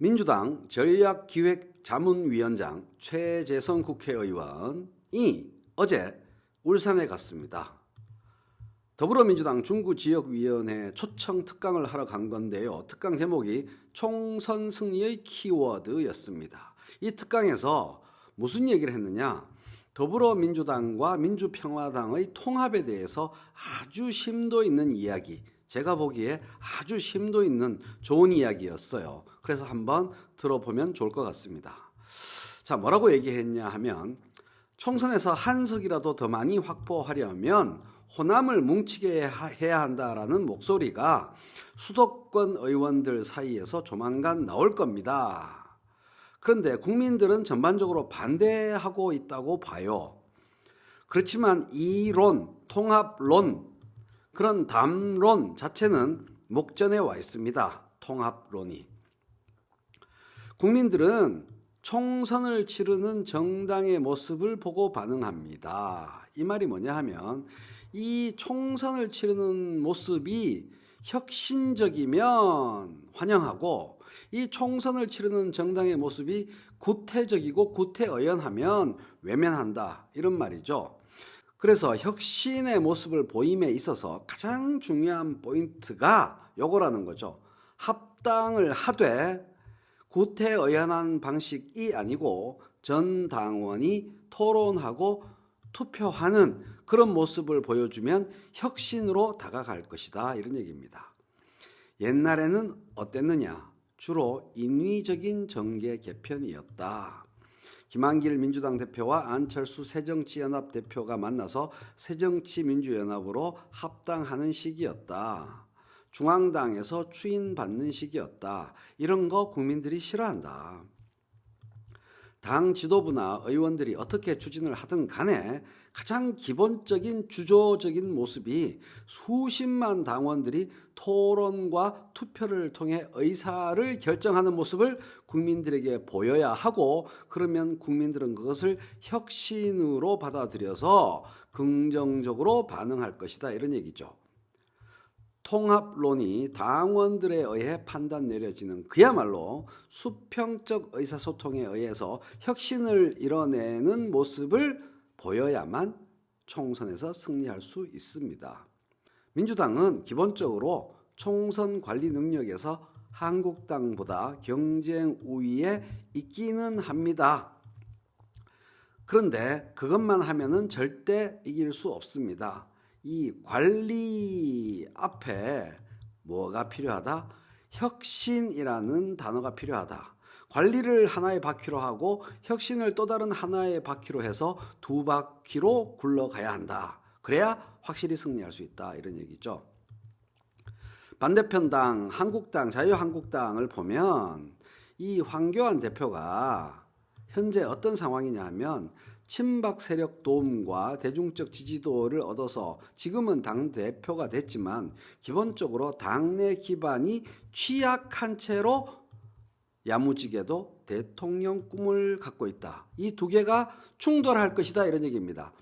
민주당 전략기획자문위원장 최재성 국회의원이 어제 울산에 갔습니다. 더불어민주당 중구지역위원회 초청 특강을 하러 간 건데요. 특강 제목이 총선 승리의 키워드였습니다. 이 특강에서 무슨 얘기를 했느냐? 더불어민주당과 민주평화당의 통합에 대해서 아주 심도 있는 이야기, 제가 보기에 아주 심도 있는 좋은 이야기였어요. 그래서 한번 들어보면 좋을 것 같습니다. 자, 뭐라고 얘기했냐 하면 총선에서 한 석이라도 더 많이 확보하려면 호남을 뭉치게 해야 한다라는 목소리가 수도권 의원들 사이에서 조만간 나올 겁니다. 그런데 국민들은 전반적으로 반대하고 있다고 봐요. 그렇지만 이론, 통합론, 그런 담론 자체는 목전에 와 있습니다. 통합론이. 국민들은 총선을 치르는 정당의 모습을 보고 반응합니다. 이 말이 뭐냐 하면 이 총선을 치르는 모습이 혁신적이면 환영하고 이 총선을 치르는 정당의 모습이 구태적이고 구태의연하면 외면한다, 이런 말이죠. 그래서 혁신의 모습을 보임에 있어서 가장 중요한 포인트가 요거라는 거죠. 합당을 하되 구태의연한 방식이 아니고 전 당원이 토론하고 투표하는 그런 모습을 보여주면 혁신으로 다가갈 것이다, 이런 얘기입니다. 옛날에는 어땠느냐? 주로 인위적인 정계 개편이었다. 김한길 민주당 대표와 안철수 새정치연합 대표가 만나서 새정치민주연합으로 합당하는 시기였다. 중앙당에서 추인받는 시기였다. 이런 거 국민들이 싫어한다. 당 지도부나 의원들이 어떻게 추진을 하든 간에 가장 기본적인 주조적인 모습이 수십만 당원들이 토론과 투표를 통해 의사를 결정하는 모습을 국민들에게 보여야 하고, 그러면 국민들은 그것을 혁신으로 받아들여서 긍정적으로 반응할 것이다, 이런 얘기죠. 통합론이 당원들에 의해 판단 내려지는 그야말로 수평적 의사소통에 의해서 혁신을 이뤄내는 모습을 보여야만 총선에서 승리할 수 있습니다. 민주당은 기본적으로 총선 관리 능력에서 한국당보다 경쟁 우위에 있기는 합니다. 그런데 그것만 하면은 절대 이길 수 없습니다. 이 관리 앞에 뭐가 필요하다? 혁신이라는 단어가 필요하다. 관리를 하나의 바퀴로 하고 혁신을 또 다른 하나의 바퀴로 해서 두 바퀴로 굴러가야 한다. 그래야 확실히 승리할 수 있다, 이런 얘기죠. 반대편 당 한국당, 자유한국당을 보면 이 황교안 대표가 현재 어떤 상황이냐 하면 친박 세력 도움과 대중적 지지도를 얻어서 지금은 당대표가 됐지만 기본적으로 당내 기반이 취약한 채로 야무지게도 대통령 꿈을 갖고 있다. 이 두 개가 충돌할 것이다, 이런 얘기입니다.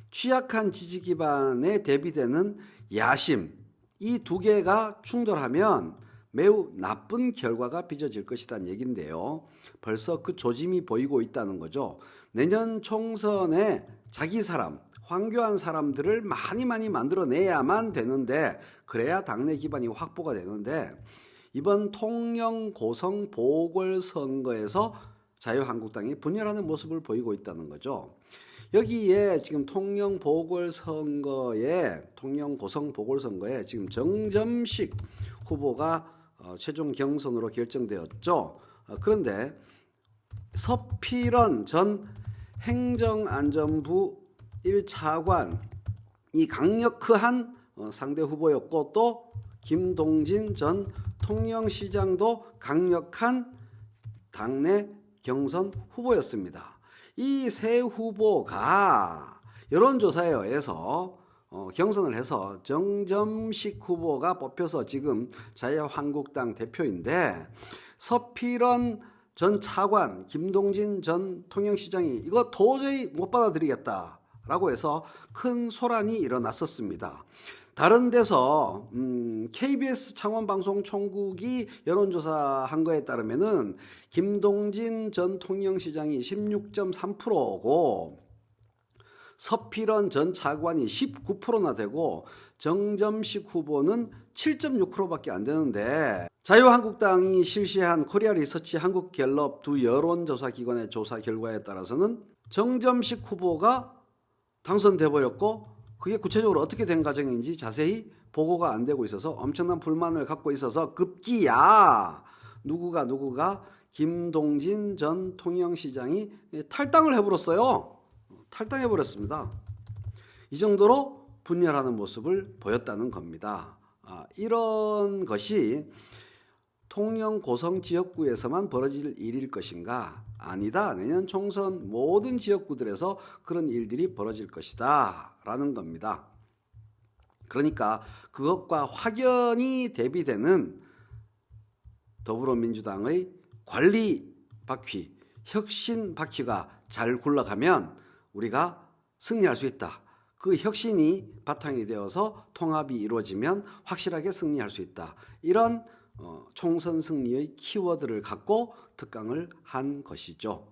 취약한 지지 기반에 대비되는 야심, 이 두 개가 충돌하면 매우 나쁜 결과가 빚어질 것이라는 얘기인데요. 벌써 그 조짐이 보이고 있다는 거죠. 내년 총선에 자기 사람, 황교안 사람들을 많이 만들어내야만 되는데, 그래야 당내 기반이 확보가 되는데, 이번 통영 고성 보궐선거에서 자유한국당이 분열하는 모습을 보이고 있다는 거죠. 여기에 지금 통영 고성 보궐선거에 지금 정점식 후보가 최종 경선으로 결정되었죠. 그런데 서필원 전 행정안전부 1차관이 강력한 상대 후보였고, 또 김동진 전 통영시장도 강력한 당내 경선 후보였습니다. 이 세 후보가 여론조사에 의해서 경선을 해서 정점식 후보가 뽑혀서 지금 자유한국당 대표인데, 서필원 전 차관, 김동진 전 통영시장이 이거 도저히 못 받아들이겠다라고 해서 큰 소란이 일어났었습니다. 다른 데서 KBS 창원방송총국이 여론조사한 거에 따르면은 김동진 전 통영시장이 16.3%고 서필원 전 차관이 19%나 되고 정점식 후보는 7.6%밖에 안 되는데, 자유한국당이 실시한 코리아 리서치 한국갤럽 두 여론조사 기관의 조사 결과에 따라서는 정점식 후보가 당선돼 버렸고, 그게 구체적으로 어떻게 된 과정인지 자세히 보고가 안 되고 있어서 엄청난 불만을 갖고 있어서 급기야 누구가 김동진 전 통영시장이 탈당을 해버렸어요. 탈당해버렸습니다. 이 정도로 분열하는 모습을 보였다는 겁니다. 이런 것이 통영 고성 지역구에서만 벌어질 일일 것인가? 아니다. 내년 총선 모든 지역구들에서 그런 일들이 벌어질 것이다 라는 겁니다. 그러니까 그것과 확연히 대비되는 더불어민주당의 관리 바퀴, 혁신 바퀴가 잘 굴러가면 우리가 승리할 수 있다. 그 혁신이 바탕이 되어서 통합이 이루어지면 확실하게 승리할 수 있다. 이런 총선 승리의 키워드를 갖고 특강을 한 것이죠.